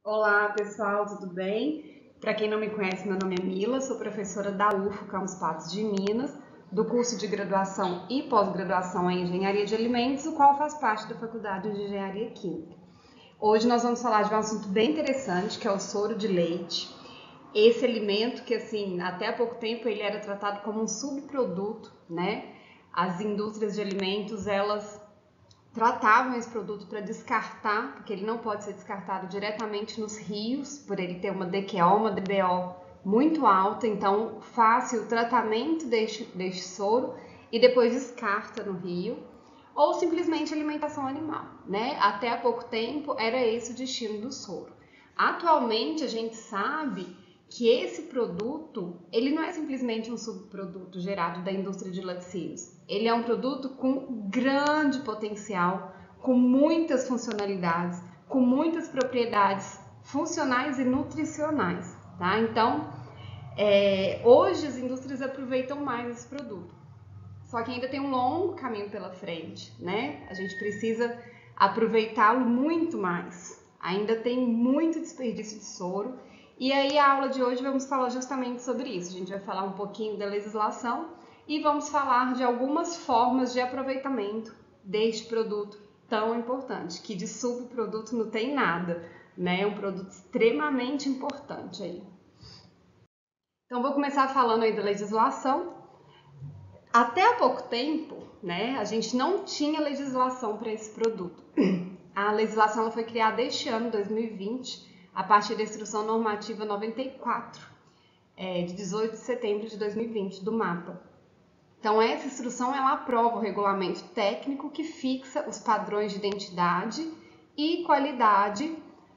Olá, pessoal, tudo bem? Para quem não me conhece, meu nome é Mila, sou professora da UFO Campus Patos de Minas, do curso de graduação e pós-graduação em Engenharia de Alimentos, o qual faz parte da Faculdade de Engenharia Química. Hoje nós vamos falar de um assunto bem interessante, que é o soro de leite. Esse alimento que, assim, até há pouco tempo ele era tratado como um subproduto, né? As indústrias de alimentos, elas tratavam esse produto para descartar, porque ele não pode ser descartado diretamente nos rios, por ele ter uma DQO, uma DBO muito alta, então fácil o tratamento deste soro e depois descarta no rio, ou simplesmente alimentação animal, né? Até há pouco tempo era esse o destino do soro. Atualmente a gente sabe que esse produto, ele não é simplesmente um subproduto gerado da indústria de laticínios. Ele é um produto com grande potencial, com muitas funcionalidades, com muitas propriedades funcionais e nutricionais, tá? Então, hoje as indústrias aproveitam mais esse produto. Só que ainda tem um longo caminho pela frente, né? A gente precisa aproveitá-lo muito mais. Ainda tem muito desperdício de soro. E aí a aula de hoje vamos falar justamente sobre isso. A gente vai falar um pouquinho da legislação e vamos falar de algumas formas de aproveitamento deste produto tão importante, que de subproduto não tem nada, né? É um produto extremamente importante aí. Então vou começar falando aí da legislação. Até há pouco tempo, né, a gente não tinha legislação para esse produto. A legislação ela foi criada este ano, 2020, a partir da Instrução Normativa 94, de 18 de setembro de 2020, do MAPA. Então, essa instrução ela aprova o regulamento técnico que fixa os padrões de identidade e qualidade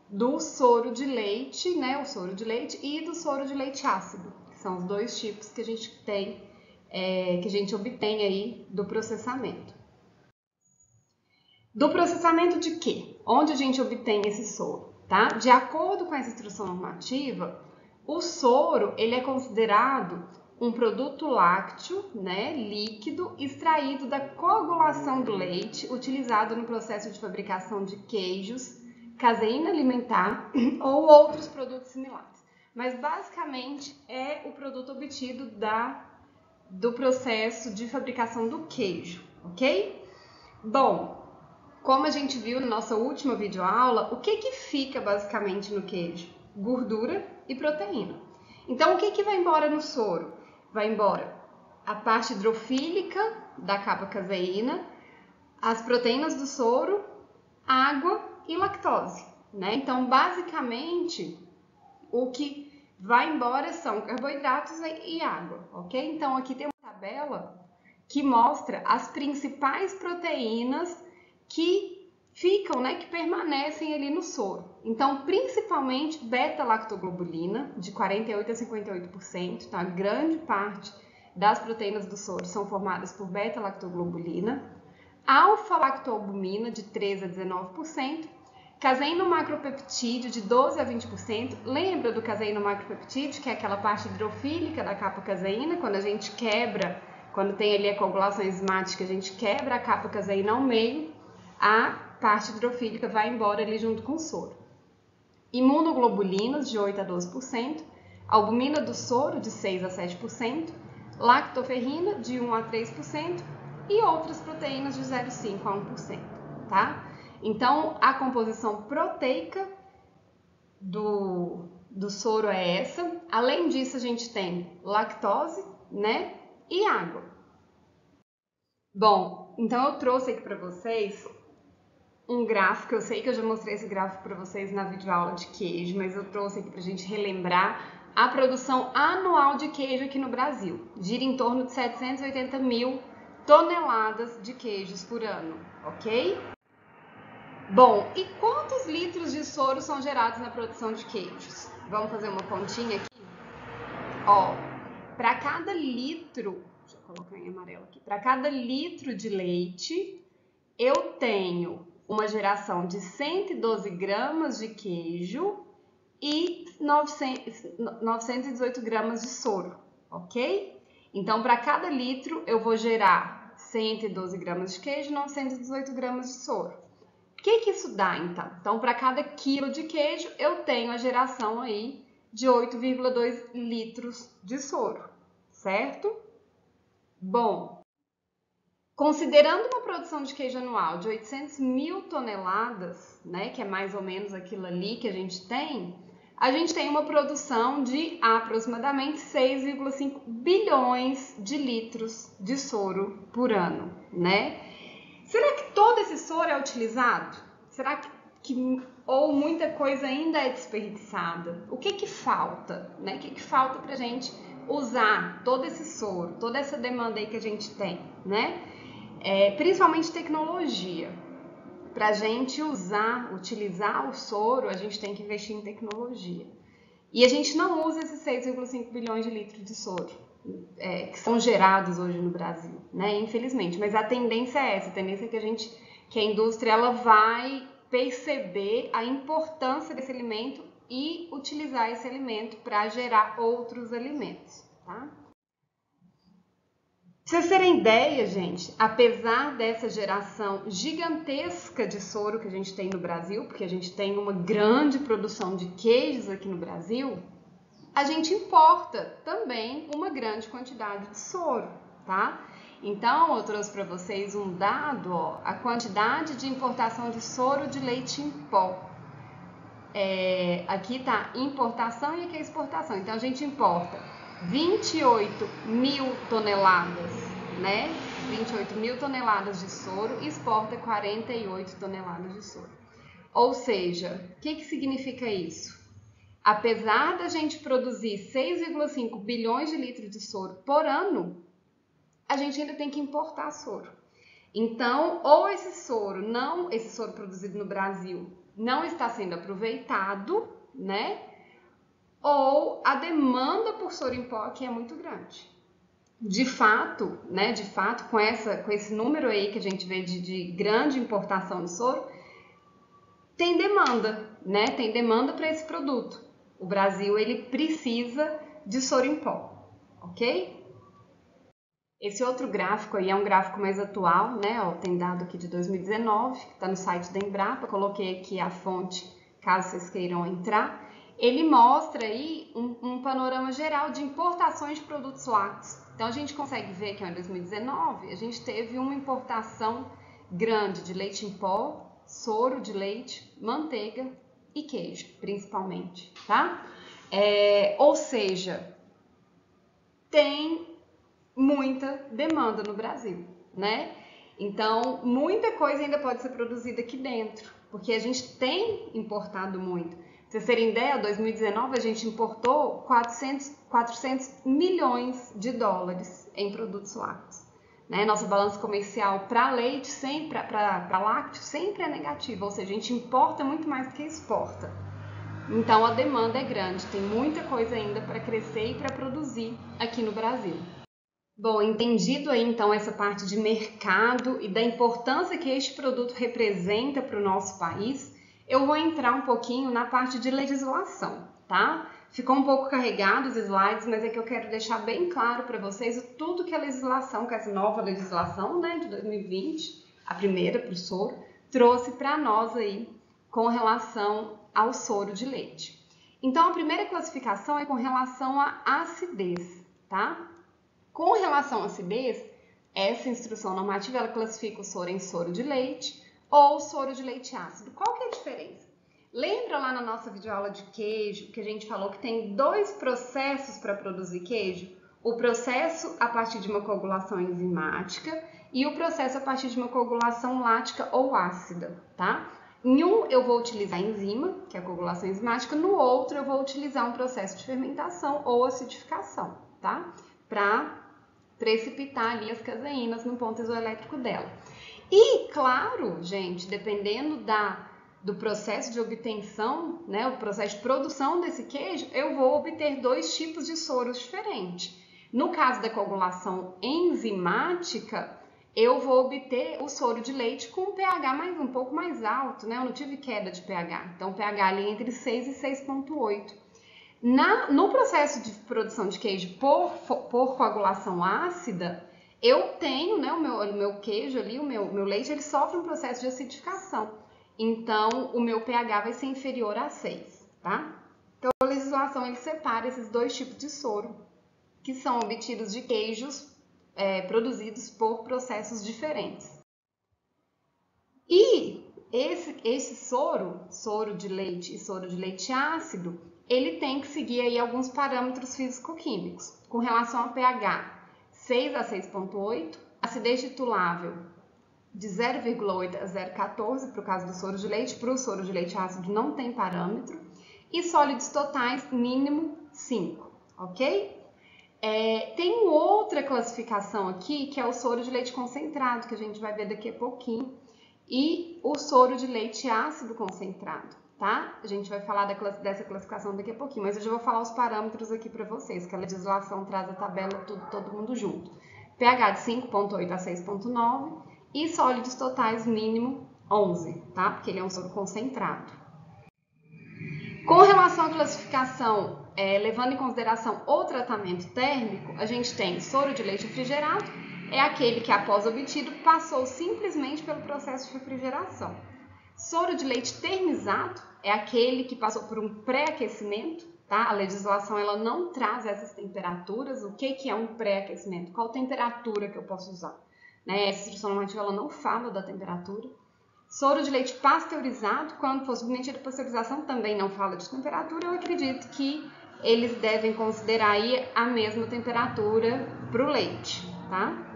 do soro de leite, né, o soro de leite e do soro de leite ácido, que são os dois tipos que a gente tem, que a gente obtém aí do processamento. Do processamento de quê? Onde a gente obtém esse soro, tá? De acordo com essa instrução normativa, o soro ele é considerado um produto lácteo, né, líquido, extraído da coagulação do leite, utilizado no processo de fabricação de queijos, caseína alimentar ou outros produtos similares. Mas basicamente é o produto obtido do processo de fabricação do queijo, ok? Bom, como a gente viu na nossa última videoaula, o que fica basicamente no queijo? Gordura e proteína. Então, o que vai embora no soro? Vai embora a parte hidrofílica da capa caseína, as proteínas do soro, água e lactose, né? Então, basicamente, o que vai embora são carboidratos e água, ok? Então, aqui tem uma tabela que mostra as principais proteínas que ficam, né, que permanecem ali no soro. Então, principalmente beta-lactoglobulina, de 48% a 58%, tá? Grande parte das proteínas do soro são formadas por beta-lactoglobulina, alfa-lactoalbumina, de 13% a 19%, caseíno macropeptídeo, de 12% a 20%. Lembra do caseíno macropeptídeo, que é aquela parte hidrofílica da capa caseína, quando a gente quebra, quando tem ali a coagulação enzimática, a gente quebra a capa caseína ao meio, a parte hidrofílica vai embora ali junto com o soro. Imunoglobulinas, de 8% a 12%, albumina do soro, de 6% a 7%, lactoferrina, de 1% a 3%, e outras proteínas de 0,5% a 1%, tá? Então, a composição proteica do soro é essa. Além disso, a gente tem lactose, né? E água. Bom, então eu trouxe aqui para vocês um gráfico. Eu sei que eu já mostrei esse gráfico para vocês na videoaula de queijo, mas eu trouxe aqui para a gente relembrar a produção anual de queijo aqui no Brasil. Gira em torno de 780 mil toneladas de queijos por ano, ok? Bom, e quantos litros de soro são gerados na produção de queijos? Vamos fazer uma continha aqui? Ó, para cada litro, deixa eu colocar em amarelo aqui, para cada litro de leite, eu tenho uma geração de 112 gramas de queijo e 918 gramas de soro, ok? Então, para cada litro, eu vou gerar 112 gramas de queijo e 918 gramas de soro. que isso dá, então? Então, para cada quilo de queijo, eu tenho a geração aí de 8,2 litros de soro, certo? Bom, considerando uma produção de queijo anual de 800 mil toneladas, né, que é mais ou menos aquilo ali que a gente tem uma produção de aproximadamente 6,5 bilhões de litros de soro por ano, né? Será que todo esse soro é utilizado? Será que ou muita coisa ainda é desperdiçada? O que falta, né? O que falta para a gente usar todo esse soro, toda essa demanda aí que a gente tem, né? Principalmente tecnologia. Para a gente utilizar o soro, a gente tem que investir em tecnologia. E a gente não usa esses 6,5 bilhões de litros de soro que são gerados hoje no Brasil, né? Infelizmente. Mas a tendência é essa, a tendência é que a indústria ela vai perceber a importância desse alimento e utilizar esse alimento para gerar outros alimentos, tá? Pra vocês terem ideia, gente, apesar dessa geração gigantesca de soro que a gente tem no Brasil, porque a gente tem uma grande produção de queijos aqui no Brasil, a gente importa também uma grande quantidade de soro, tá? Então, eu trouxe para vocês um dado, ó, a quantidade de importação de soro de leite em pó. Aqui tá importação e aqui é exportação. Então, a gente importa 28 mil toneladas, né? 28 mil toneladas de soro e exporta 48 toneladas de soro. Ou seja, o que significa isso? Apesar da gente produzir 6,5 bilhões de litros de soro por ano, a gente ainda tem que importar soro. Então, ou esse soro produzido no Brasil não está sendo aproveitado, né? Ou a demanda por soro em pó aqui é muito grande. De fato, com esse número aí que a gente vê de grande importação de soro, tem demanda, né? Tem demanda para esse produto. O Brasil, ele precisa de soro em pó, ok? Esse outro gráfico aí é um gráfico mais atual, né? Ó, tem dado aqui de 2019, que está no site da Embrapa, coloquei aqui a fonte, caso vocês queiram entrar. Ele mostra aí um panorama geral de importações de produtos lácteos. Então, a gente consegue ver que em 2019, a gente teve uma importação grande de leite em pó, soro de leite, manteiga e queijo, principalmente, tá? Ou seja, tem muita demanda no Brasil, né? Então, muita coisa ainda pode ser produzida aqui dentro, porque a gente tem importado muito. Pra vocês terem ideia, em 2019 a gente importou 400 milhões de dólares em produtos lácteos. Né? Nossa balança comercial para leite, para lácteo, sempre é negativa, ou seja, a gente importa muito mais do que exporta. Então, a demanda é grande, tem muita coisa ainda para crescer e para produzir aqui no Brasil. Bom, entendido aí então essa parte de mercado e da importância que este produto representa para o nosso país, eu vou entrar um pouquinho na parte de legislação, tá? Ficou um pouco carregado os slides, mas é que eu quero deixar bem claro para vocês tudo que a legislação, que essa nova legislação, né, de 2020, a primeira para o soro, trouxe para nós aí com relação ao soro de leite. Então, a primeira classificação é com relação à acidez, tá? Com relação à acidez, essa instrução normativa ela classifica o soro em soro de leite ou soro de leite ácido. Qual que é a diferença? Lembra lá na nossa videoaula de queijo que a gente falou que tem dois processos para produzir queijo? O processo a partir de uma coagulação enzimática e o processo a partir de uma coagulação lática ou ácida, tá? Em um eu vou utilizar a enzima, que é a coagulação enzimática, no outro eu vou utilizar um processo de fermentação ou acidificação, tá? Para precipitar ali as caseínas no ponto isoelétrico dela. E, claro, gente, dependendo do processo de obtenção, né, o processo de produção desse queijo, eu vou obter dois tipos de soros diferentes. No caso da coagulação enzimática, eu vou obter o soro de leite com um pH um pouco mais alto, né? Eu não tive queda de pH, então o pH ali entre 6 e 6,8. No processo de produção de queijo por coagulação ácida, eu tenho, né, o meu queijo ali, o meu leite, ele sofre um processo de acidificação. então o meu pH vai ser inferior a 6, tá? Então a legislação ele separa esses dois tipos de soro, que são obtidos de queijos produzidos por processos diferentes. E esse soro de leite e soro de leite ácido, ele tem que seguir aí alguns parâmetros físico-químicos. Com relação ao pH, 6 a 6,8, acidez titulável de 0,8 a 0,14 para o caso do soro de leite, para o soro de leite ácido não tem parâmetro, e sólidos totais mínimo 5, ok? Tem outra classificação aqui, que é o soro de leite concentrado, que a gente vai ver daqui a pouquinho, e o soro de leite ácido concentrado, tá? A gente vai falar dessa classificação daqui a pouquinho, mas eu já vou falar os parâmetros aqui para vocês, que a legislação traz a tabela todo mundo junto. pH de 5,8 a 6,9 e sólidos totais mínimo 11, tá? Porque ele é um soro concentrado. Com relação à classificação, levando em consideração o tratamento térmico, a gente tem soro de leite refrigerado, é aquele que após obtido passou simplesmente pelo processo de refrigeração. Soro de leite termizado é aquele que passou por um pré-aquecimento, tá? A legislação ela não traz essas temperaturas. O que é um pré-aquecimento? Qual temperatura que eu posso usar? Essa instrução normativa ela não fala da temperatura. Soro de leite pasteurizado, quando for submetido à pasteurização, também não fala de temperatura. Eu acredito que eles devem considerar aí a mesma temperatura para o leite, tá?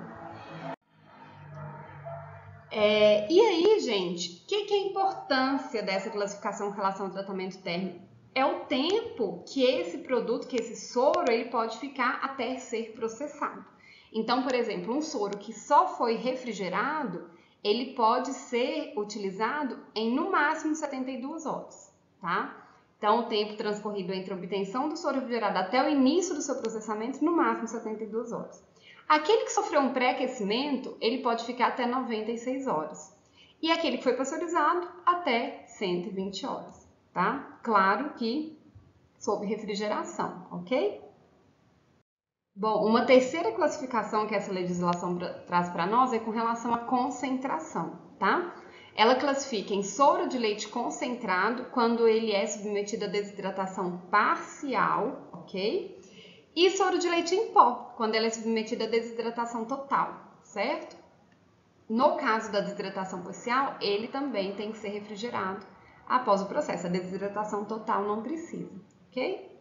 E aí, gente, o que é a importância dessa classificação em relação ao tratamento térmico? É o tempo que esse produto, que esse soro, ele pode ficar até ser processado. Então, por exemplo, um soro que só foi refrigerado, ele pode ser utilizado em no máximo 72 horas, tá? Então, o tempo transcorrido entre a obtenção do soro refrigerado até o início do seu processamento, no máximo 72 horas. Aquele que sofreu um pré-aquecimento, ele pode ficar até 96 horas. E aquele que foi pasteurizado, até 120 horas, tá? Claro que sob refrigeração, ok? Bom, uma terceira classificação que essa legislação traz para nós é com relação à concentração, tá? Ela classifica em soro de leite concentrado quando ele é submetido a desidratação parcial, ok? E soro de leite em pó, quando ela é submetida a desidratação total, certo? No caso da desidratação parcial, ele também tem que ser refrigerado após o processo. A desidratação total não precisa, ok?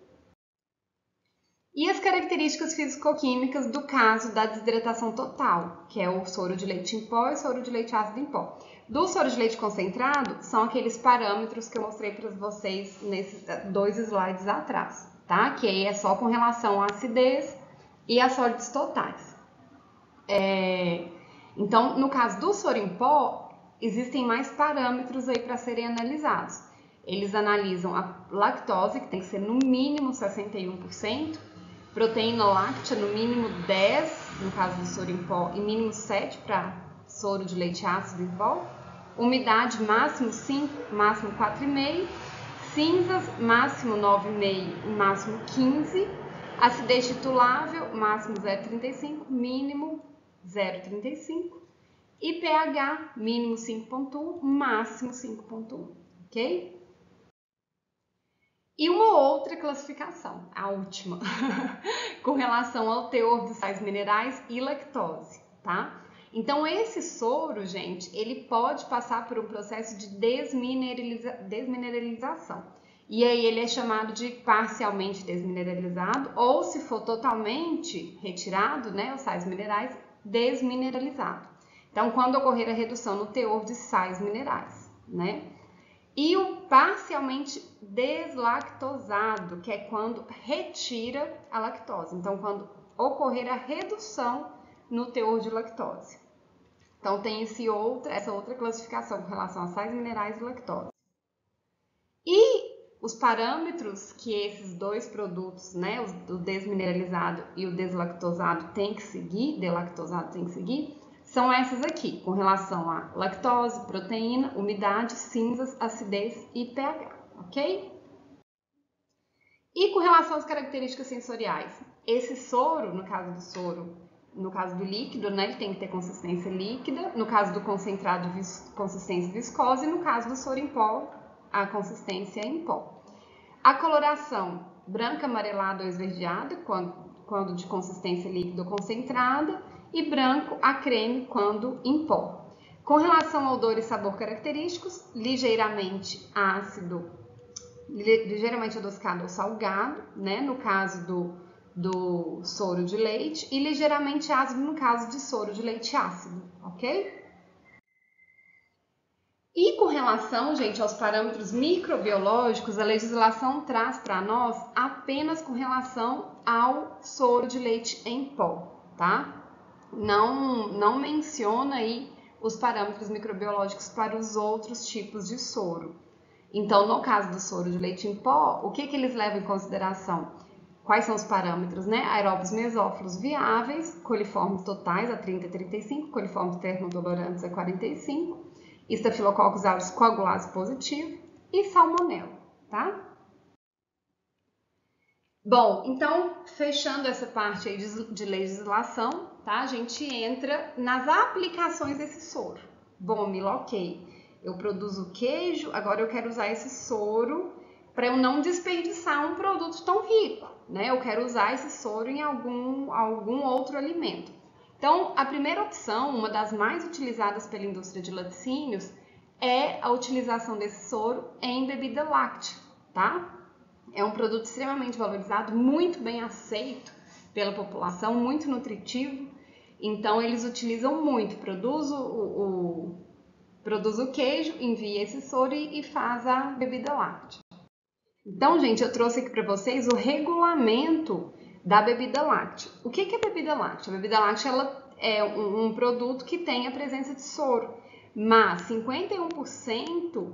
E as características físico-químicas do caso da desidratação total, que é o soro de leite em pó e o soro de leite ácido em pó. Do soro de leite concentrado, são aqueles parâmetros que eu mostrei para vocês nesses 2 slides atrás, tá? Que aí é só com relação à acidez e a sólidos totais. Então, no caso do soro em pó, existem mais parâmetros aí para serem analisados. Eles analisam a lactose, que tem que ser no mínimo 61%, proteína láctea no mínimo 10, no caso do soro em pó, e mínimo 7 para soro de leite ácido em pó, umidade máximo 5, máximo 4,5, cinzas máximo 9,5 e máximo 15, acidez titulável máximo 0,35, mínimo 0,35 e pH mínimo 5,1, máximo 5,1, ok? E uma outra classificação, a última, com relação ao teor de sais minerais e lactose, tá? Então, esse soro, gente, ele pode passar por um processo de desmineralização. E aí ele é chamado de parcialmente desmineralizado, ou se for totalmente retirado, né, os sais minerais, desmineralizado. Então, quando ocorrer a redução no teor de sais minerais, né? E o parcialmente deslactosado, que é quando retira a lactose. Então, quando ocorrer a redução no teor de lactose. Então, tem essa outra classificação com relação a sais minerais e lactose. E os parâmetros que esses dois produtos, né, o desmineralizado e o deslactosado tem que seguir, são essas aqui, com relação a lactose, proteína, umidade, cinzas, acidez e pH, ok? E com relação às características sensoriais, esse soro, no caso do soro no caso do líquido, né, ele tem que ter consistência líquida, no caso do concentrado, consistência viscosa, e no caso do soro em pó, a consistência em pó. A coloração branca, amarelada ou esverdeada, quando de consistência líquida ou concentrada, e branco a creme quando em pó. Com relação ao odor e sabor característicos, ligeiramente ácido, ligeiramente adocicado ou salgado, né, no caso do soro de leite, e ligeiramente ácido no caso de soro de leite ácido, ok? E com relação, gente, aos parâmetros microbiológicos, a legislação traz para nós apenas com relação ao soro de leite em pó, tá? Não menciona aí os parâmetros microbiológicos para os outros tipos de soro. Então, no caso do soro de leite em pó, o que eles levam em consideração? Quais são os parâmetros, né? Aeróbios mesófilos viáveis, coliformes totais a 30 a 35, coliformes termodolorantes a 45, estafilococcus aureus coagulase positivo e salmonela, tá? Bom, então, fechando essa parte aí de legislação, tá? A gente entra nas aplicações desse soro. Bom, Mila, ok. Eu produzo queijo, agora eu quero usar esse soro para eu não desperdiçar um produto tão rico, né? Eu quero usar esse soro em algum outro alimento. Então, a primeira opção, uma das mais utilizadas pela indústria de laticínios, é a utilização desse soro em bebida láctea, tá? É um produto extremamente valorizado, muito bem aceito pela população, muito nutritivo. Então, eles utilizam muito, produz o queijo, envia esse soro e faz a bebida láctea. Então, gente, eu trouxe aqui para vocês o regulamento da bebida láctea. O que é bebida láctea? A bebida láctea ela é um produto que tem a presença de soro, mas 51%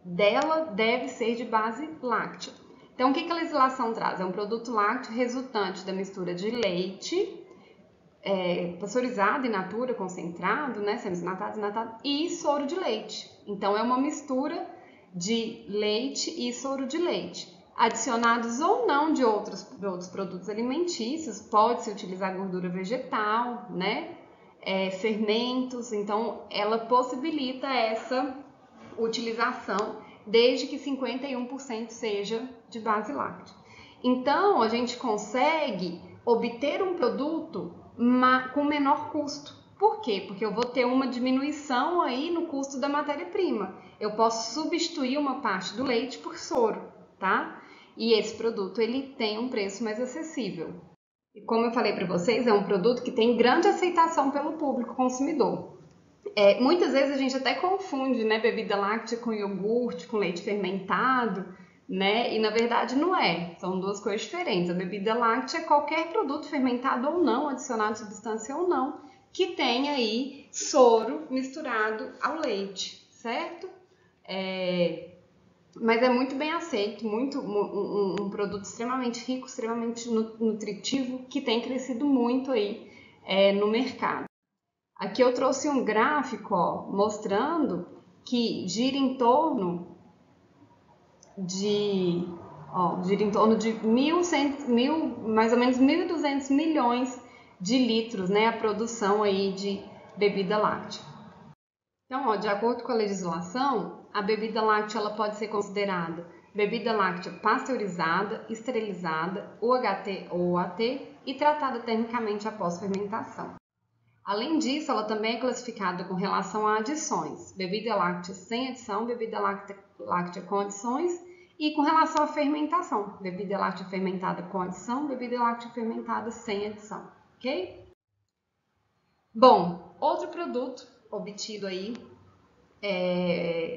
dela deve ser de base láctea. Então, o que a legislação traz? É um produto lácteo resultante da mistura de leite, pasteurizado in natura, concentrado, né, semidesnatado, desnatado, e soro de leite. Então, é uma mistura de leite e soro de leite, adicionados ou não de outros produtos alimentícios. Pode-se utilizar gordura vegetal, né, fermentos. Então, ela possibilita essa utilização, desde que 51% seja de base láctea. Então, a gente consegue obter um produto com menor custo. Por quê? Porque eu vou ter uma diminuição aí no custo da matéria-prima. Eu posso substituir uma parte do leite por soro, tá? E esse produto, ele tem um preço mais acessível. E como eu falei para vocês, é um produto que tem grande aceitação pelo público consumidor. Muitas vezes a gente até confunde, né, bebida láctea com iogurte, com leite fermentado, né? E na verdade não é, são duas coisas diferentes. A bebida láctea é qualquer produto fermentado ou não, adicionado substância ou não, que tenha aí soro misturado ao leite, certo? Mas é muito bem aceito, um produto extremamente rico, extremamente nutritivo, que tem crescido muito aí no mercado. Aqui eu trouxe um gráfico, ó, mostrando que gira em torno de mais ou menos 1.200 milhões de litros, né, a produção aí de bebida láctea. Então, ó, de acordo com a legislação, a bebida láctea ela pode ser considerada bebida láctea pasteurizada, esterilizada, UHT ou OAT e tratada termicamente após fermentação. Além disso, ela também é classificada com relação a adições, bebida láctea sem adição, bebida láctea com adições, e com relação à fermentação, bebida láctea fermentada com adição, bebida láctea fermentada sem adição, ok? Bom, outro produto obtido aí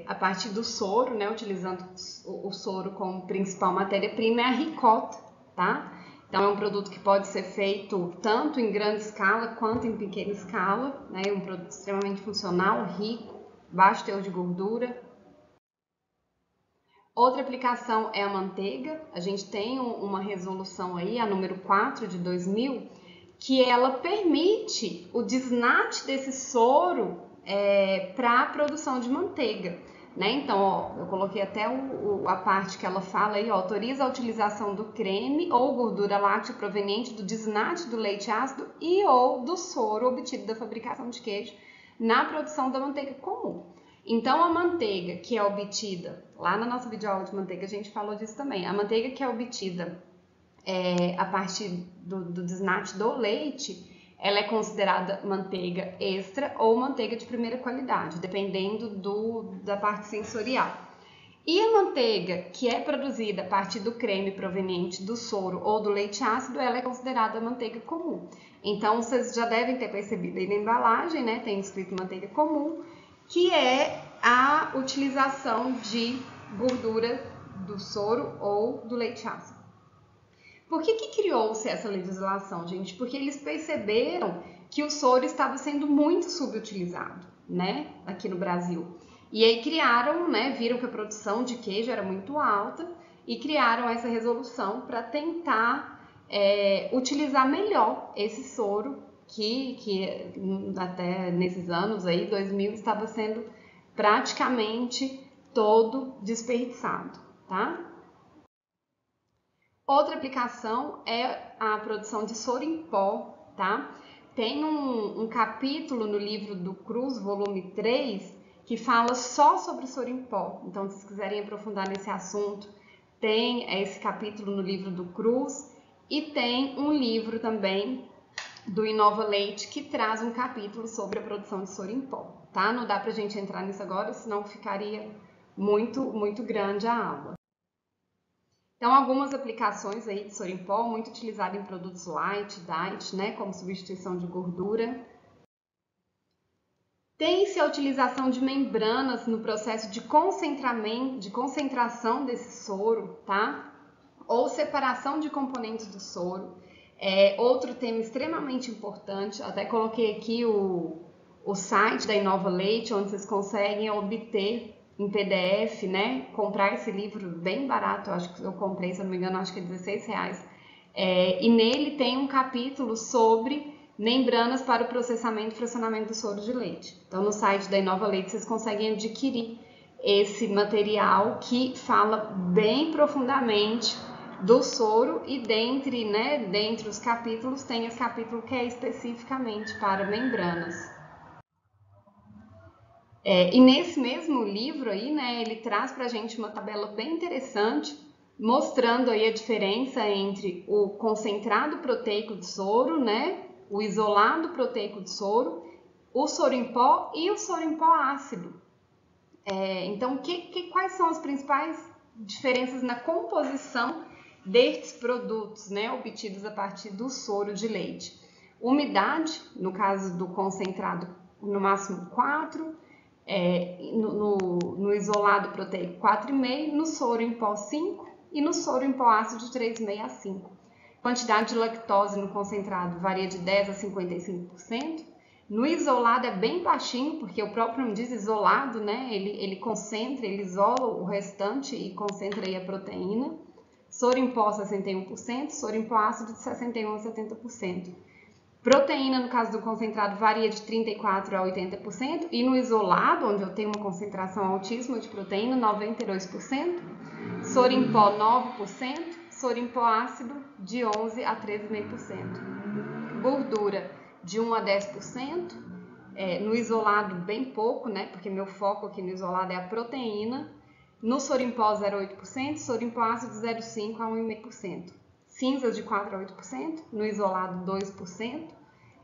a partir do soro, né, utilizando o soro como principal matéria-prima, é a ricota, tá? Então, é um produto que pode ser feito tanto em grande escala quanto em pequena escala, né? É um produto extremamente funcional, rico, baixo teor de gordura. Outra aplicação é a manteiga. A gente tem uma resolução aí, a número 4 de 2000, que ela permite o desnate desse soro para a produção de manteiga. né? Então, ó, eu coloquei até a parte que ela fala aí, ó, autoriza a utilização do creme ou gordura láctea proveniente do desnate do leite ácido e ou do soro obtido da fabricação de queijo na produção da manteiga comum. Então, a manteiga que é obtida, lá na nossa videoaula de manteiga a gente falou disso também, a manteiga que é obtida a partir do desnate do leite, ela é considerada manteiga extra ou manteiga de primeira qualidade, dependendo da parte sensorial. E a manteiga que é produzida a partir do creme proveniente do soro ou do leite ácido, ela é considerada manteiga comum. Então, vocês já devem ter percebido aí na embalagem, né? Tem escrito manteiga comum, que é a utilização de gordura do soro ou do leite ácido. Por que criou-se essa legislação, gente? Porque eles perceberam que o soro estava sendo muito subutilizado, né, aqui no Brasil. E aí criaram, né, viram que a produção de queijo era muito alta e criaram essa resolução para tentar utilizar melhor esse soro que até nesses anos aí, 2000, estava sendo praticamente todo desperdiçado, tá? Outra aplicação é a produção de soro em pó, tá? Tem um capítulo no livro do Cruz, volume 3, que fala só sobre soro em pó. Então, se vocês quiserem aprofundar nesse assunto, tem esse capítulo no livro do Cruz e tem um livro também do Inova Leite que traz um capítulo sobre a produção de soro em pó, tá? Não dá pra gente entrar nisso agora, senão ficaria muito grande a aula. Então, algumas aplicações aí de soro em pó, muito utilizado em produtos light, diet, né, como substituição de gordura. Tem-se a utilização de membranas no processo de concentração desse soro, tá? Ou separação de componentes do soro. Outro tema extremamente importante, até coloquei aqui o site da Inova Leite, onde vocês conseguem obter em PDF, né? Comprar esse livro bem barato, acho que eu comprei, se eu não me engano, acho que é R$16. E nele tem um capítulo sobre membranas para o processamento e fracionamento do soro de leite. Então, no site da Inova Leite, vocês conseguem adquirir esse material que fala bem profundamente do soro e dentre os capítulos, tem esse capítulo que é especificamente para membranas. E nesse mesmo livro aí, né, ele traz pra gente uma tabela bem interessante, mostrando aí a diferença entre o concentrado proteico de soro, né, o isolado proteico de soro, o soro em pó e o soro em pó ácido. Então, quais são as principais diferenças na composição destes produtos, né, obtidos a partir do soro de leite? Umidade, no caso do concentrado, no máximo 4, no isolado proteico 4,5, no soro em pó 5 e no soro em pó ácido de 3,5 a 5. Quantidade de lactose no concentrado varia de 10 a 55%. No isolado é bem baixinho, porque o próprio nome diz isolado, né? Ele concentra, ele isola o restante e concentra aí a proteína. Soro em pó 61%, soro em pó ácido de 61 a 70%. Proteína, no caso do concentrado, varia de 34% a 80%, e no isolado, onde eu tenho uma concentração altíssima de proteína, 92%, soro em pó 9%, soro em pó ácido de 11% a 13,5%. Gordura de 1 a 10%, no isolado bem pouco, né, porque meu foco aqui no isolado é a proteína, no soro em pó 0,8%, soro em pó ácido de 0,5% a 1,5%. Cinzas de 4 a 8%, no isolado 2%,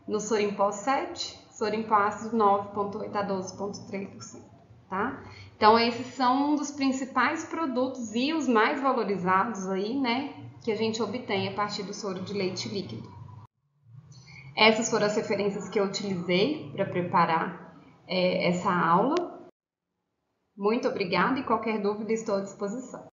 no soro em pó 7%, soro em pó ácido 9,8% a 12,3%, tá? Então, esses são um dos principais produtos e os mais valorizados aí, né, que a gente obtém a partir do soro de leite líquido. Essas foram as referências que eu utilizei para preparar essa aula. Muito obrigada e qualquer dúvida estou à disposição.